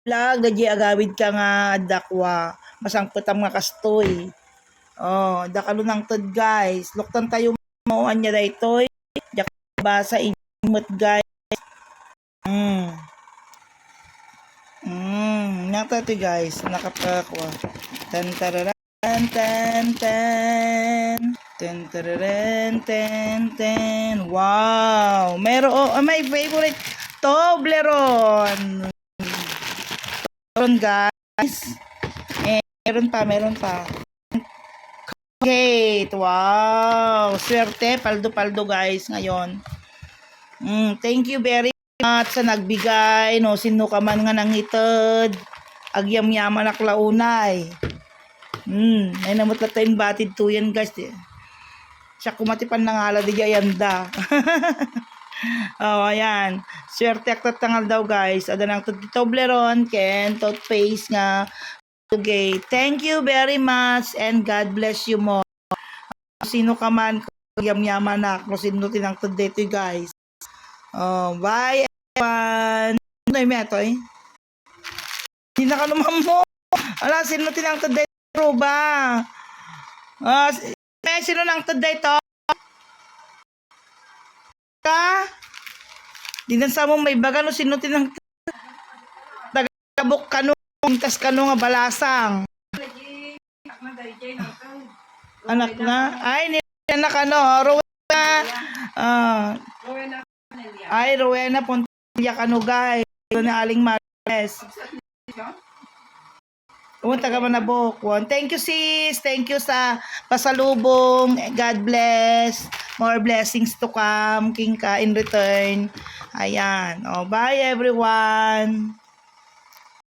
Lag, dadya agawid ka nga dakwa. Masangpot ang mga kastoy. Oh, dakalo ng tod guys. Luktan tayo mauan niya daytoy. Yak basa imot guys. Nakata guys. Nakapakwa. Tan tararan tan tan. Tan tararan tan tan. Wow. My favorite Toblerone. Meron guys. Meron pa. Okay, wow. Swerte, paldo-paldo guys ngayon. Thank you very much sa nagbigay. No, sino ka man nga nangitod. Agyam-yaman aklaunay. Ay namot na tayong batid to yan guys. Siya kumatipan ng ala di yanda. Oh, ayan. Swerte ak tatangal daw guys. Ada nang Toblerone, ken toothpaste nga. Okay, thank you very much and God bless you more. Sino ka man, yam-yaman na kung sino tinangtod dito guys. Oh, bye everyone. Ano yung metoy? Hindi na ka naman mo. Ala, sino tinangtod dito ba? Sino nangtod dito? Ka? Di na sa mo may baga no sino tinangtod. Tagabok ka no, tas ka no nga balasang. Anak na? Ay, anak ano, Rowena. Ay, Rowena, punta ka no guys. Yun na aling Marques. Pumunta ka man na Bokwan. Thank you sis. Thank you sa pasalubong. God bless. More blessings to come. King ka in return. Ayan. Oh, bye everyone.